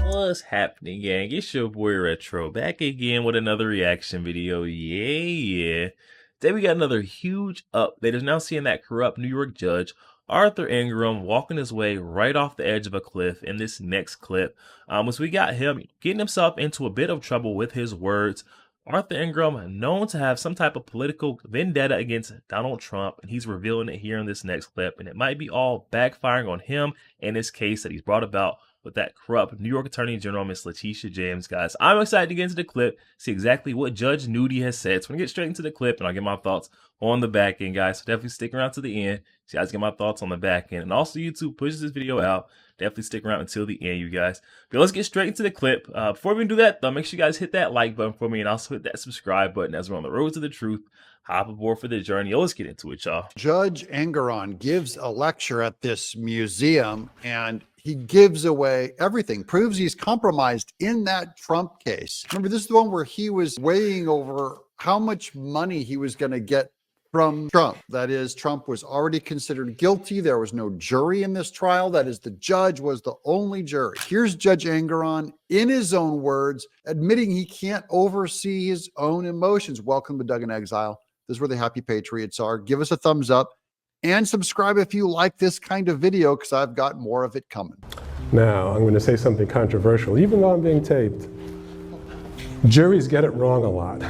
What's happening, gang? It's your boy Retro back again with another reaction video. Yeah. Today we got another huge update. Is now seeing that corrupt New York judge Arthur Engoron walking his way right off the edge of a cliff in this next clip. As we got him getting himself into a bit of trouble with his words. Arthur Engoron, known to have some type of political vendetta against Donald Trump, and he's revealing it here in this next clip, and it might be all backfiring on him and his case that he's brought about with that corrupt New York Attorney General, Miss Letitia James. Guys, I'm excited to get into the clip, see exactly what Judge Nudie has said. So I'm going to get straight into the clip, and I'll get my thoughts on the back end, guys. So definitely stick around to the end. So you guys get my thoughts on the back end. And also, YouTube pushes this video out. Definitely stick around until the end, you guys. But let's get straight into the clip. Before we do that, though, make sure you guys hit that like button for me and also hit that subscribe button as we're on the road to the truth. Hop aboard for the journey. Let's get into it, y'all. Judge Engoron gives a lecture at this museum and he gives away everything, proves he's compromised in that Trump case. Remember, this is the one where he was weighing over how much money he was going to get from Trump. That is, Trump was already considered guilty. There was no jury in this trial. That is, the judge was the only jury. Here's Judge Engoron, in his own words, admitting he can't oversee his own emotions. Welcome to Doug in Exile. This is where the happy patriots are. Give us a thumbs up and subscribe if you like this kind of video, because I've got more of it coming. Now, I'm going to say something controversial, even though I'm being taped. Juries get it wrong a lot.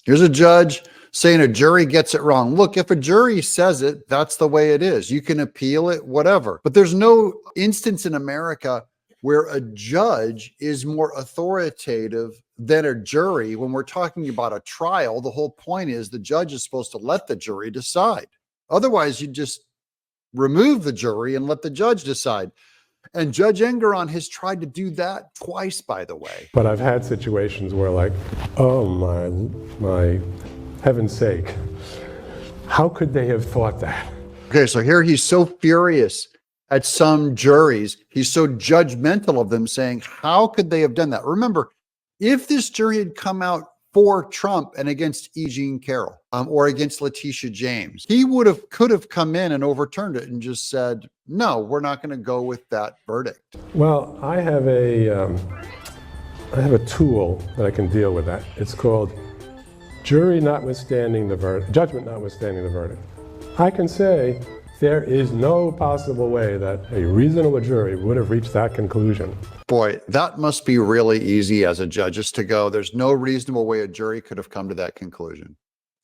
Here's a judge saying a jury gets it wrong. Look, if a jury says it, that's the way it is. You can appeal it, whatever. But there's no instance in America where a judge is more authoritative than a jury. When we're talking about a trial, the whole point is the judge is supposed to let the jury decide. Otherwise, you just remove the jury and let the judge decide. And Judge Engoron has tried to do that twice, by the way. But I've had situations where, like, oh my heaven's sake, how could they have thought that? Okay, so here he's so furious at some juries. He's so judgmental of them, saying, how could they have done that? Remember, if this jury had come out for Trump and against E. Jean Carroll or against Letitia James, he could have come in and overturned it and just said, no, we're not going to go with that verdict. Well, I have a tool that I can deal with that. It's called jury notwithstanding the verdict, judgment notwithstanding the verdict. I can say there is no possible way that a reasonable jury would have reached that conclusion. Boy, that must be really easy as a judge, just to go, there's no reasonable way a jury could have come to that conclusion.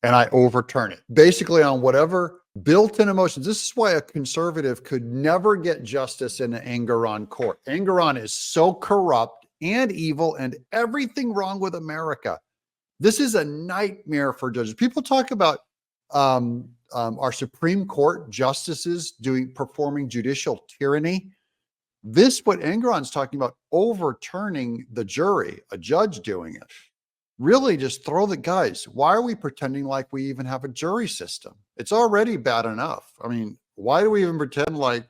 And I overturn it. Basically on whatever built-in emotions. This is why a conservative could never get justice in an Engoron court. Engoron is so corrupt and evil and everything wrong with America. This is a nightmare for judges. People talk about our Supreme Court justices performing judicial tyranny. This, what Engoron's talking about, overturning the jury, a judge doing it. Really just throw the guys. Why are we pretending like we even have a jury system? It's already bad enough. I mean, why do we even pretend like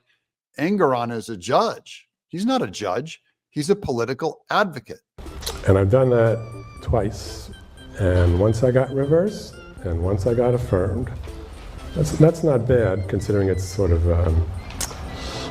Engoron is a judge? He's not a judge. He's a political advocate. And I've done that twice. And once I got reversed, and once I got affirmed. That's not bad, considering it's sort of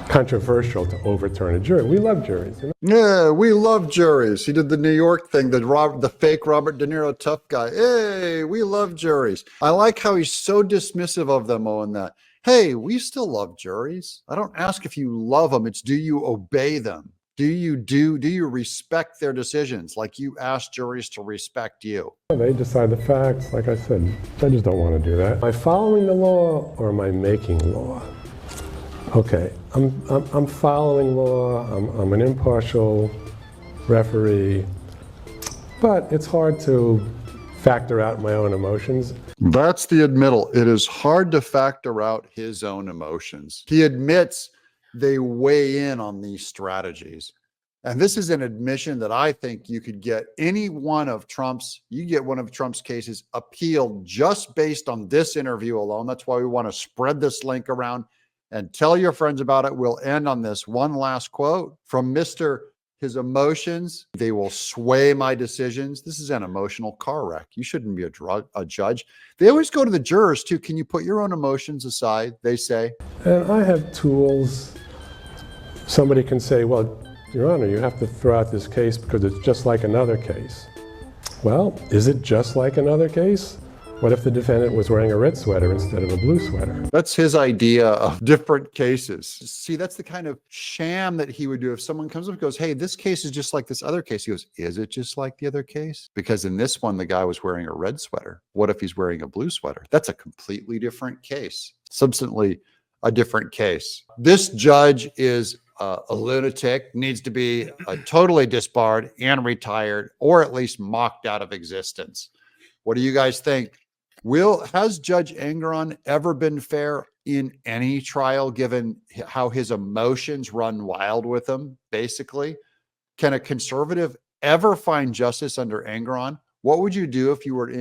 controversial to overturn a jury. We love juries. You know? Yeah, we love juries. He did the New York thing, the fake Robert De Niro tough guy. Hey, we love juries. I like how he's so dismissive of them, Owen, that, hey, we still love juries. I don't ask if you love them. It's, do you obey them? Do you respect their decisions like you ask juries to respect you? They decide the facts. Like I said, judges don't want to do that. Am I following the law or am I making law? Okay, I'm following law. I'm an impartial referee, but it's hard to factor out my own emotions. That's the admittal. It is hard to factor out his own emotions. He admits they weigh in on these strategies. And this is an admission that I think you could get any one of Trump's, cases appealed just based on this interview alone. That's why we want to spread this link around and tell your friends about it. We'll end on this one last quote from Mr. His emotions, they will sway my decisions. This is an emotional car wreck. You shouldn't be a judge. They always go to the jurors too. Can you put your own emotions aside? They say. And I have tools. Somebody can say, well, Your Honor, you have to throw out this case because it's just like another case. Well, is it just like another case? What if the defendant was wearing a red sweater instead of a blue sweater? That's his idea of different cases. See, that's the kind of sham that he would do if someone comes up and goes, hey, this case is just like this other case. He goes, is it just like the other case? Because in this one, the guy was wearing a red sweater. What if he's wearing a blue sweater? That's a completely different case. Substantially a different case. This judge is a lunatic, needs to be totally disbarred and retired, or at least mocked out of existence. What do you guys think? Has Judge Engoron ever been fair in any trial, given how his emotions run wild with him, basically? Can a conservative ever find justice under Engoron? What would you do if you were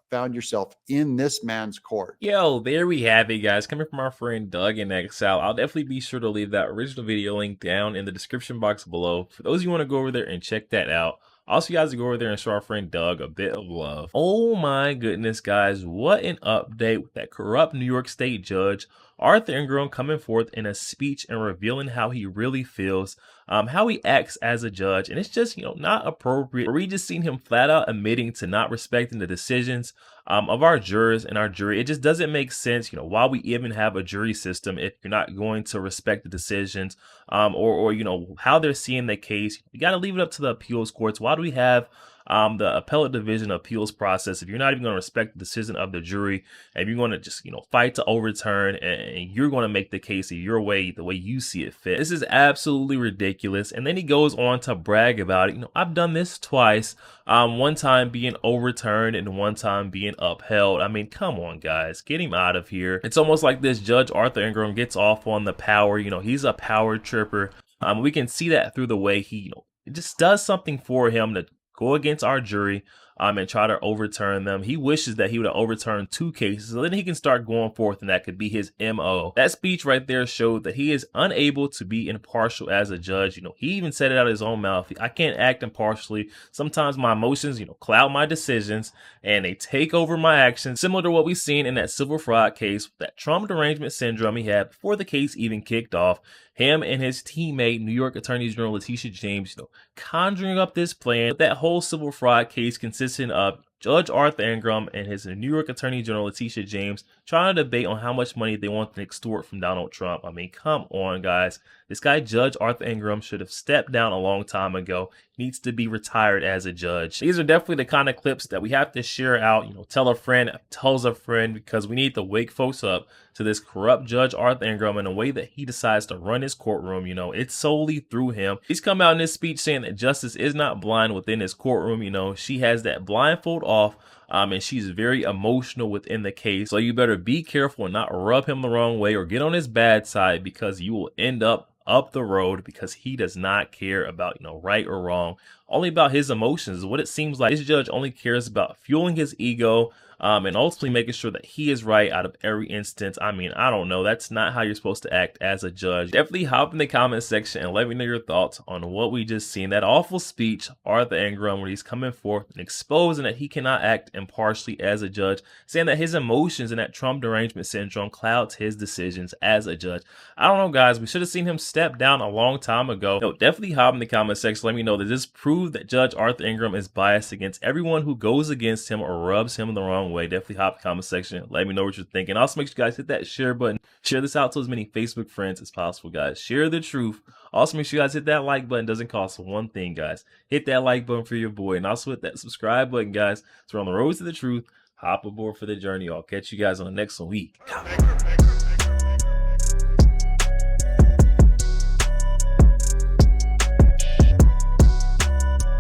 found yourself in this man's court? Yo, there we have it, guys. Coming from our friend Doug in Exile. I'll definitely be sure to leave that original video link down in the description box below. For those of you who want to go over there and check that out. Also, you guys go over there and show our friend Doug a bit of love. Oh my goodness, guys. What an update with that corrupt New York State judge, Arthur Engoron, coming forth in a speech and revealing how he really feels, how he acts as a judge. And it's just, not appropriate. We just seen him flat out admitting to not respecting the decisions of our jurors and our jury. It just doesn't make sense, why we even have a jury system if you're not going to respect the decisions or how they're seeing the case. You got to leave it up to the appeals courts. Why do we have the appellate division appeals process if you're not even going to respect the decision of the jury, and you're going to just fight to overturn, and you're going to make the case your way, the way you see it fit? This is absolutely ridiculous. And then he goes on to brag about it. I've done this twice, one time being overturned and one time being upheld. I mean, come on, guys, get him out of here. It's almost like this judge Arthur Engoron gets off on the power. He's a power tripper. We can see that through the way he it just does something for him to go against our jury and try to overturn them. He wishes that he would have overturned 2 cases, so then he can start going forth, and that could be his MO. That speech right there showed that he is unable to be impartial as a judge. He even said it out of his own mouth. I can't act impartially. Sometimes my emotions, cloud my decisions, and they take over my actions, similar to what we've seen in that civil fraud case, that trauma derangement syndrome he had before the case even kicked off. Him and his teammate, New York Attorney General Letitia James, conjuring up this plan. That whole civil fraud case consisting of Judge Arthur Engoron and his New York Attorney General Letitia James trying to debate on how much money they want to extort from Donald Trump. I mean, come on, guys. This guy, Judge Arthur Engoron, should have stepped down a long time ago. Needs to be retired as a judge. These are definitely the kind of clips that we have to share out. Tell a friend, tells a friend, because we need to wake folks up to this corrupt Judge Arthur Engoron and the way that he decides to run his courtroom. It's solely through him. He's come out in this speech saying that justice is not blind within his courtroom. She has that blindfold off. And she's very emotional within the case. So you better be careful and not rub him the wrong way or get on his bad side, because you will end up the road, because he does not care about, right or wrong, only about his emotions. What it seems like, this judge only cares about fueling his ego and ultimately making sure that he is right out of every instance. I mean, I don't know. That's not how you're supposed to act as a judge. Definitely hop in the comment section and let me know your thoughts on what we just seen. That awful speech, Arthur Engoron, where he's coming forth and exposing that he cannot act impartially as a judge, saying that his emotions and that trauma derangement syndrome clouds his decisions as a judge. I don't know, guys. We should have seen him step down a long time ago. Definitely hop in the comment section. Let me know, does this prove that Judge Arthur Engoron is biased against everyone who goes against him or rubs him the wrong way? Definitely hop in the comment section. Let me know what you're thinking. Also, make sure you guys hit that share button. Share this out to as many Facebook friends as possible, guys. Share the truth. Also, make sure you guys hit that like button. Doesn't cost one thing, guys. Hit that like button for your boy. And also hit that subscribe button, guys. So we're on the road to the truth. Hop aboard for the journey. I'll catch you guys on the next week.